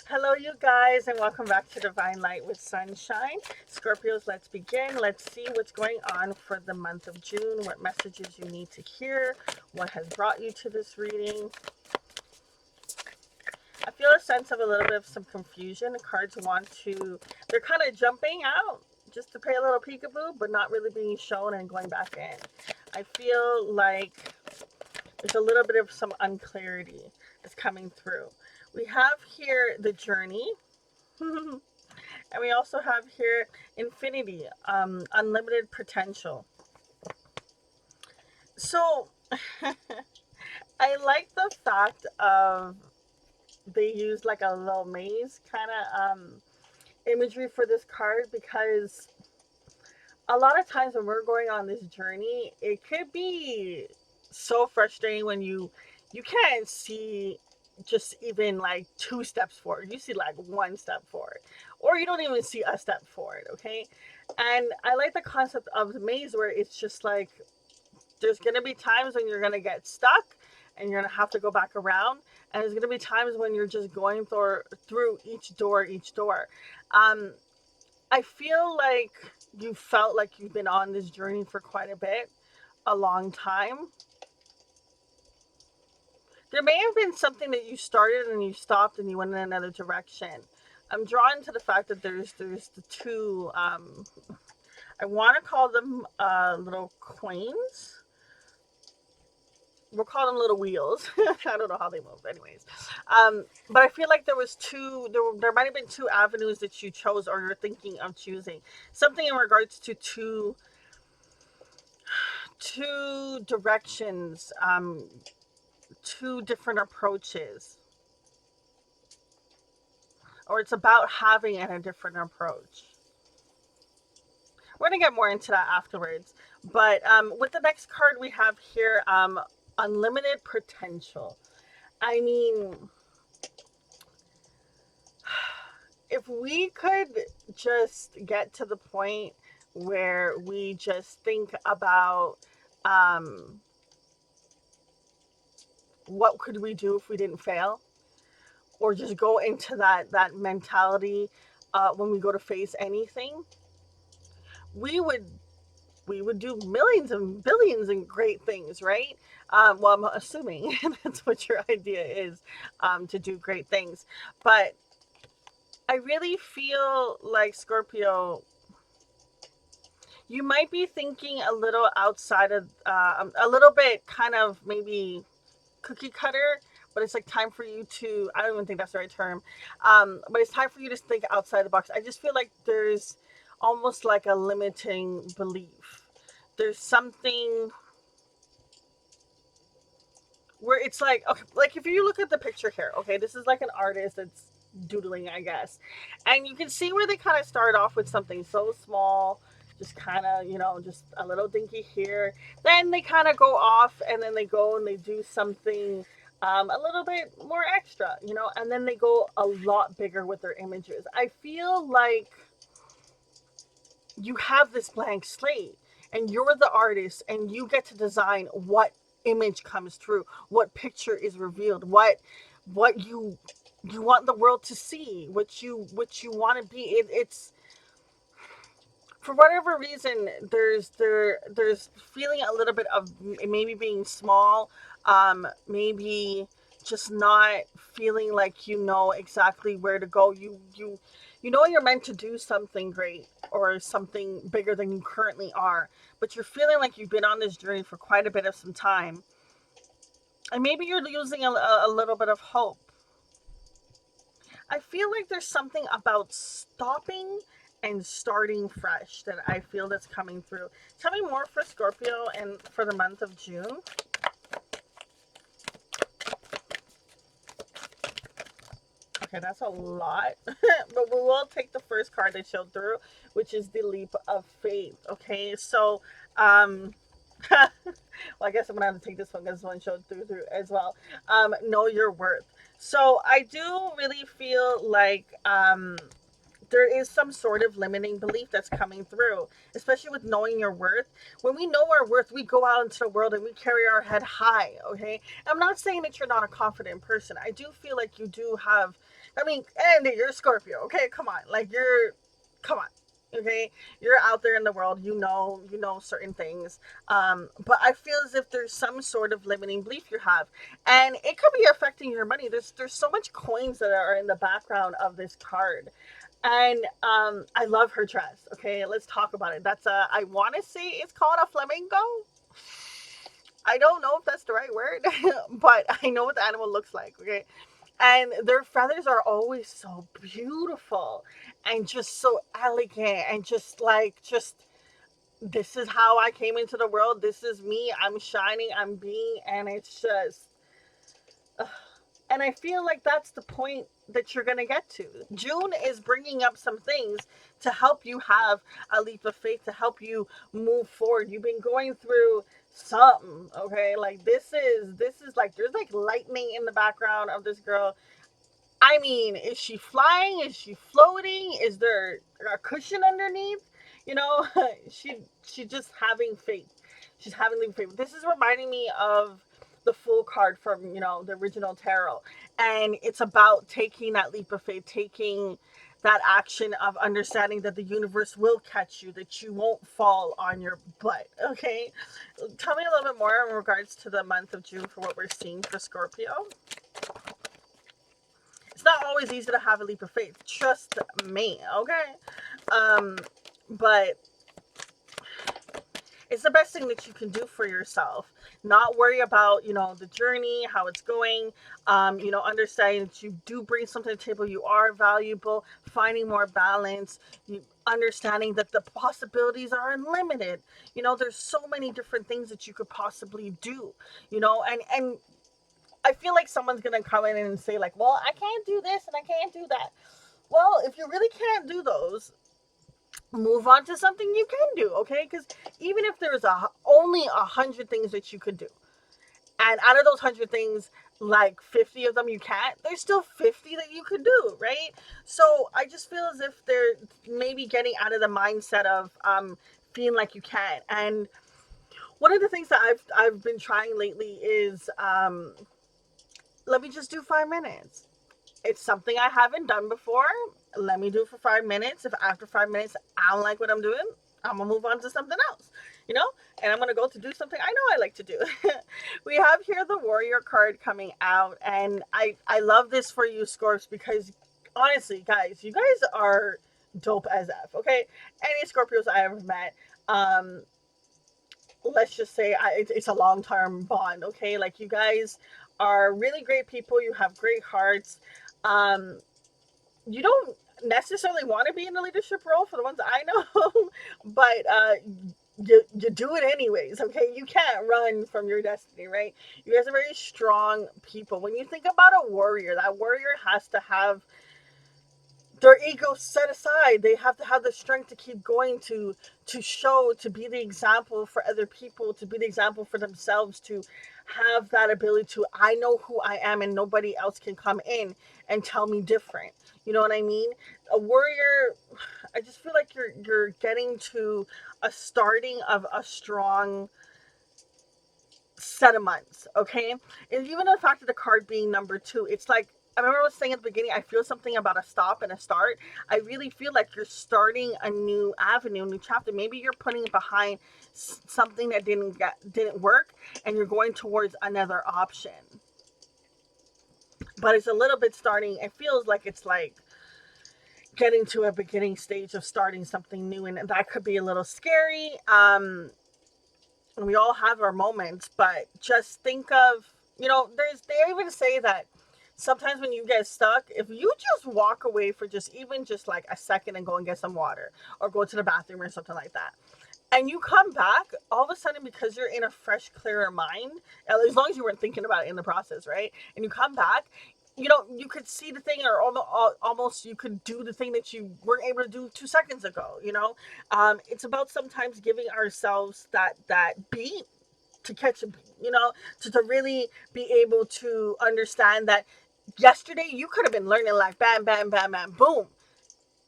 Hello, you guys, and welcome back to Divine Light with Sunshine. Scorpios, let's begin. Let's see what's going on for the month of June, what messages you need to hear, what has brought you to this reading. I feel a sense of a little bit of some confusion. The cards they're kind of jumping out just to pay a little peekaboo, but not really being shown and going back in. I feel like there's a little bit of some unclarity that's coming through. We have here the journey. And we also have here infinity, unlimited potential. So I like the fact of they use like a little maze kind of imagery for this card, because a lot of times when we're going on this journey, it could be so frustrating when you can't see just even like two steps forward. You see like one step forward, or you don't even see a step forward. Okay, and I like the concept of the maze where it's just like there's gonna be times when you're gonna get stuck and you're gonna have to go back around, and there's gonna be times when you're just going through each door. Um, I feel like you felt like you've been on this journey for quite a long time. There may have been something that you started and you stopped and you went in another direction. I'm drawn to the fact that there's the two. I want to call them little queens. We'll call them little wheels. I don't know how they move, anyways. But I feel like there was two. There might have been two avenues that you chose, or you're thinking of choosing something in regards to two directions, two different approaches, or it's about having a different approach. We're gonna get more into that afterwards. But with the next card we have here, unlimited potential. I mean, if we could just get to the point where we just think about um, what could we do if we didn't fail, or just go into that mentality when we go to face anything, we would we would do millions and billions and great things, right? Well, I'm assuming that's what your idea is, to do great things. But I really feel like Scorpio, you might be thinking a little outside of, a little bit kind of maybe cookie cutter, but it's like time for you to, I don't even think that's the right term, but it's time for you to think outside the box. I just feel like there's almost like a limiting belief. There's something where it's like if you look at the picture here, okay, this is like an artist that's doodling, I guess, and you can see where they kind of start off with something so small, just kind of, just a little dinky here, then they kind of go off, and then they go and they do something a little bit more extra, and then they go a lot bigger with their images. I feel like you have this blank slate, and you're the artist, and you get to design what image comes through, what picture is revealed, what you want the world to see, what you want to be. It's for whatever reason, there's feeling a little bit of maybe being small, maybe just not feeling like you know exactly where to go. You know you're meant to do something great or something bigger than you currently are, but you're feeling like you've been on this journey for quite a bit of some time, and maybe you're losing a little bit of hope. I feel like there's something about stopping and starting fresh that I feel that's coming through. Tell me more for Scorpio and for the month of June. Okay, that's a lot. But we will take the first card they showed through, which is the leap of faith. Okay, so well, I guess I'm gonna have to take this one because this one showed through as well. Know your worth. So I do really feel like there is some sort of limiting belief that's coming through, especially with knowing your worth. When we know our worth, we go out into the world and we carry our head high, okay? I'm not saying that you're not a confident person. I do feel like you do have, I mean, and you're a Scorpio, okay? Come on. Like, come on. Okay, you're out there in the world, you know certain things, but I feel as if there's some sort of limiting belief you have, and it could be affecting your money. There's so much coins that are in the background of this card, and I love her dress. Okay, let's talk about it. That's a, I want to say it's called a flamenco. I don't know if that's the right word, but I know what the animal looks like. Okay, and their feathers are always so beautiful and just so elegant and just like just this is how I came into the world. This is me. I'm shining. I'm being, and it's just and I feel like that's the point that you're going to get to. June is bringing up some things to help you have a leap of faith, to help you move forward. You've been going through something, okay? Like this is like there's like lightning in the background of this girl. I mean, is she flying? Is she floating? Is there a cushion underneath? You know, she's just having faith. She's having faith. This is reminding me of the Fool card from the original tarot, and it's about taking that leap of faith, taking that action of understanding that the universe will catch you, that you won't fall on your butt. Okay, tell me a little bit more in regards to the month of June for what we're seeing for Scorpio. It's not always easy to have a leap of faith. Trust me, okay? Um, but it's the best thing that you can do for yourself. Not worry about, the journey, how it's going. Understanding that you do bring something to the table. You are valuable. Finding more balance. Understanding that the possibilities are unlimited. There's so many different things that you could possibly do. And I feel like someone's gonna come in and say like, "Well, I can't do this and I can't do that." Well, if you really can't do those, move on to something you can do, okay? Because even if there's only 100 things that you could do, and out of those 100 things, like 50 of them you can't, there's still 50 that you could do, right? So I just feel as if they're maybe getting out of the mindset of feeling like you can't. And one of the things that I've been trying lately is let me just do 5 minutes. It's something I haven't done before. Let me do it for 5 minutes. If after 5 minutes I don't like what I'm doing, I'm gonna move on to something else, and I'm gonna go to do something I know I like to do. We have here the Warrior card coming out, and I love this for you, Scorps, because honestly, guys, you guys are dope as F, okay? Any Scorpios I ever met, let's just say it's a long term bond, okay? Like, you guys are really great people. You have great hearts. Um, you don't necessarily want to be in a leadership role for the ones I know, but you do it anyways, okay? You can't run from your destiny, right? You guys are very strong people. When you think about a warrior, that warrior has to have their ego set aside. They have to have the strength to keep going, to show, to be the example for other people, to be the example for themselves, to have that ability to, I know who I am and nobody else can come in and tell me different. You know what I mean? A warrior, I just feel like you're getting to a starting of a strong set of months, okay? And even the fact of the card being number two, it's like, I remember I was saying at the beginning, I feel something about a stop and a start. I really feel like you're starting a new avenue, a new chapter. Maybe you're putting behind something that didn't work, and you're going towards another option. But it's a little bit starting. It feels like it's like getting to a beginning stage of starting something new, and that could be a little scary. And we all have our moments, but just think of, they even say that sometimes when you get stuck, if you just walk away for just even just like a second and go and get some water or go to the bathroom or something like that, and you come back, all of a sudden, because you're in a fresh, clearer mind, as long as you weren't thinking about it in the process, right? And you come back, you could see the thing, or almost you could do the thing that you weren't able to do 2 seconds ago. It's about sometimes giving ourselves that beat to catch a beat, to really be able to understand that yesterday you could have been learning like bam, bam, bam, bam, boom.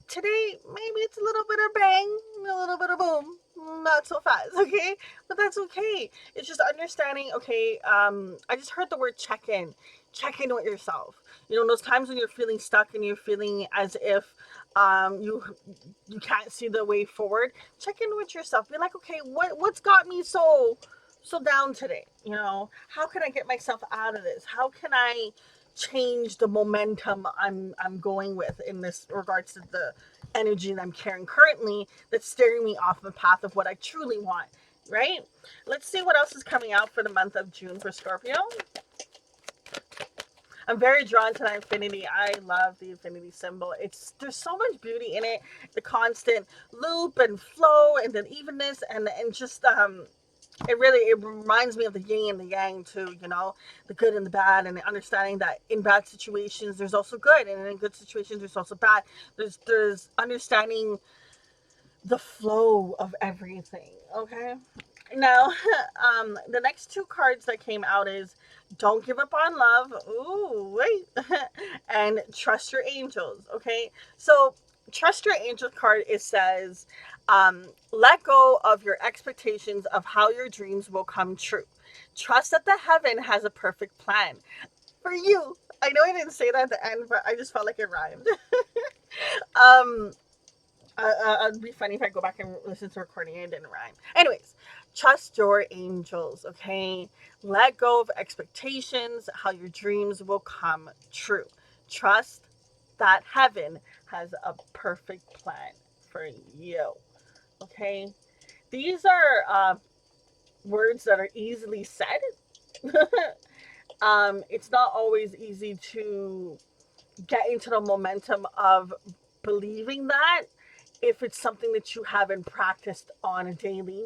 today maybe it's a little bit of bang, a little bit of boom, not so fast, okay? But that's okay. It's just understanding, okay, I just heard the word check in with yourself. You know, those times when you're feeling stuck and you're feeling as if you can't see the way forward, check in with yourself. Be like, okay, what's got me so down today? You know, how can I get myself out of this? How can I change the momentum I'm going with in this regards to the energy that I'm carrying currently that's steering me off the path of what I truly want, right? Let's see what else is coming out for the month of June for Scorpio. I'm very drawn to that infinity. I love the infinity symbol. There's so much beauty in it. The constant loop and flow and the evenness and just it reminds me of the yin and the yang too, you know, the good and the bad, and understanding that in bad situations there's also good, and in good situations there's also bad. There's understanding the flow of everything. Okay. Now, the next two cards that came out is Don't Give Up on Love. Ooh, wait. And Trust Your Angels. Okay. So, Trust Your Angels card, it says, let go of your expectations of how your dreams will come true. Trust that the heaven has a perfect plan for you. I know I didn't say that at the end, but I just felt like it rhymed. um, it'd be funny if I go back and listen to the recording and it didn't rhyme. Anyways, trust your angels, okay? Let go of expectations, how your dreams will come true. Trust that heaven has a perfect plan for you, okay? These are words that are easily said. It's not always easy to get into the momentum of believing that if it's something that you haven't practiced on a daily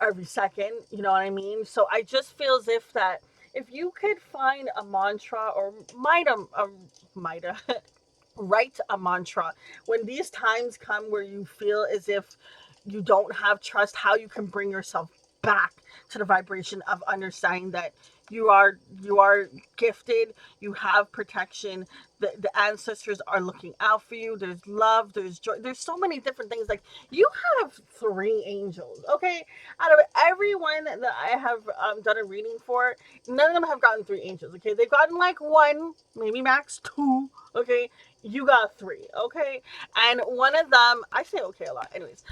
every second, you know what I mean? So I just feel as if that if you could find a mantra or might write a mantra when these times come where you feel as if you don't have trust, how you can bring yourself back to the vibration of understanding that you are gifted, you have protection, the ancestors are looking out for you, there's love, there's joy, there's so many different things. Like, you have three angels, okay? Out of everyone that I have done a reading for, none of them have gotten three angels, okay? They've gotten like one, maybe max two, okay? You got three, okay? And one of them, I say okay a lot, anyways.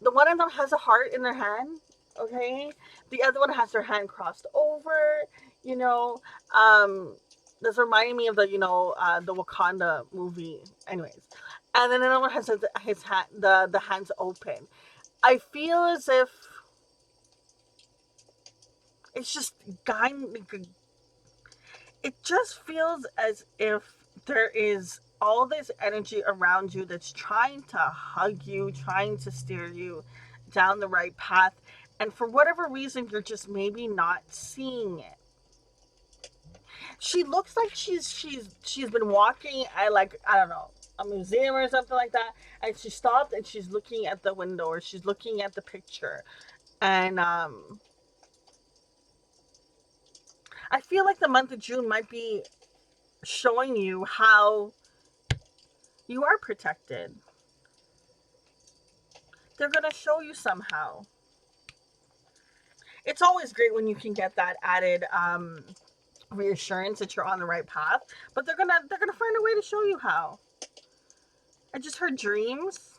The one of them has a heart in their hand, okay? The other one has their hand crossed over, you know. This reminding me of the Wakanda movie, anyways. And then another one has his hand, the hands open. I feel as if it's just guiding. It just feels as if there is all this energy around you that's trying to hug you, trying to steer you down the right path. And for whatever reason, you're just maybe not seeing it. She looks like she's been walking at, like, I don't know, a museum or something like that, and she stopped and she's looking at the window or she's looking at the picture. And I feel like the month of June might be showing you how you are protected. They're going to show you somehow. It's always great when you can get that added reassurance that you're on the right path, but they're gonna find a way to show you how. I just heard dreams.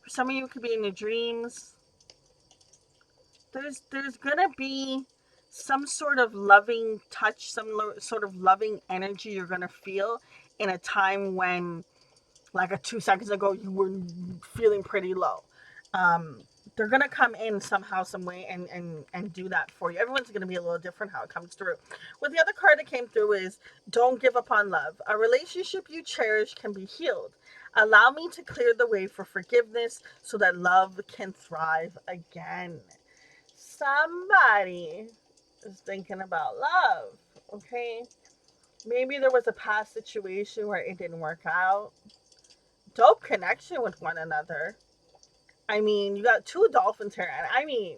For some of you, it could be in your dreams. There's gonna be some sort of loving touch, sort of loving energy you're gonna feel in a time when, like, 2 seconds ago, you were feeling pretty low. Um, they're gonna come in somehow, some way, and do that for you. Everyone's gonna be a little different how it comes through. Well, the other card that came through is Don't Give Up on Love. A relationship you cherish can be healed. Allow me to clear the way for forgiveness so that love can thrive again. Somebody is thinking about love, okay? Maybe there was a past situation where it didn't work out. Dope connection with one another. I mean, you got two dolphins here, and I mean,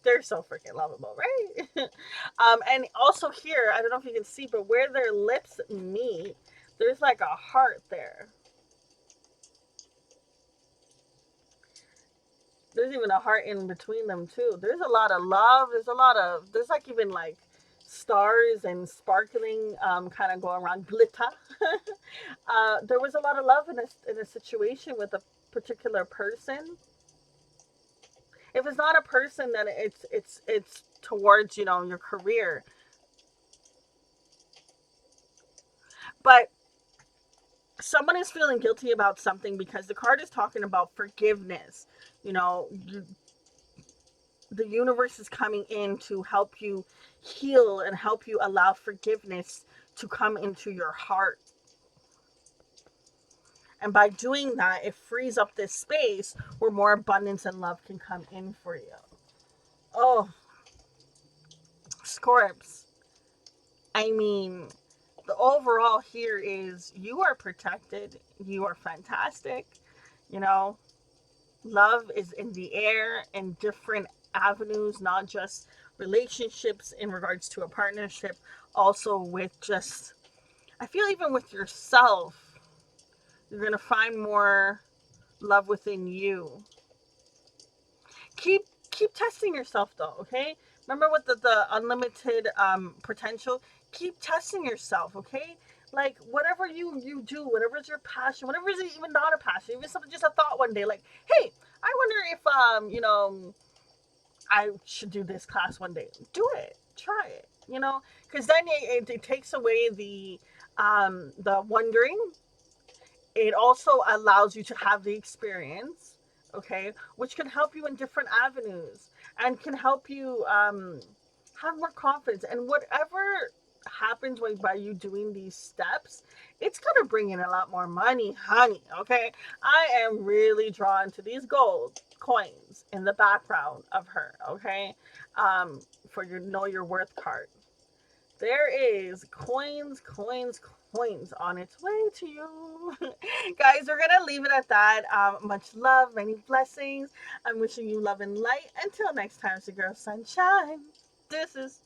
they're so freaking lovable, right? And also here, I don't know if you can see, but where their lips meet, there's like a heart there. There's even a heart in between them too. There's a lot of love. There's like even like stars and sparkling kind of going around glitter. There was a lot of love in a situation with a particular person. If it's not a person, then it's towards, you know, your career. But someone is feeling guilty about something because the card is talking about forgiveness. You know, the universe is coming in to help you heal and help you allow forgiveness to come into your heart. And by doing that, it frees up this space where more abundance and love can come in for you. Oh, Scorps. I mean, the overall here is you are protected. You are fantastic. You know, love is in the air in different avenues, not just relationships in regards to a partnership, also with just, I feel even with yourself, you're going to find more love within you. keep keep testing yourself though, okay? Remember with the unlimited potential, keep testing yourself, okay? Like whatever you do, whatever's your passion, whatever is even not a passion, even something just a thought one day, like, hey, I wonder if you know, I should do this class one day. Do it, try it, you know, because then it takes away the wondering. It also allows you to have the experience, okay, which can help you in different avenues and can help you have more confidence. And whatever happens by you doing these steps, it's going to bring in a lot more money, honey, okay? I am really drawn to these gold coins in the background of her, okay? For your know your worth card. There is coins, coins, coins on its way to you. Guys, we're going to leave it at that. Much love, many blessings. I'm wishing you love and light. Until next time, it's your girl Sunshine. This is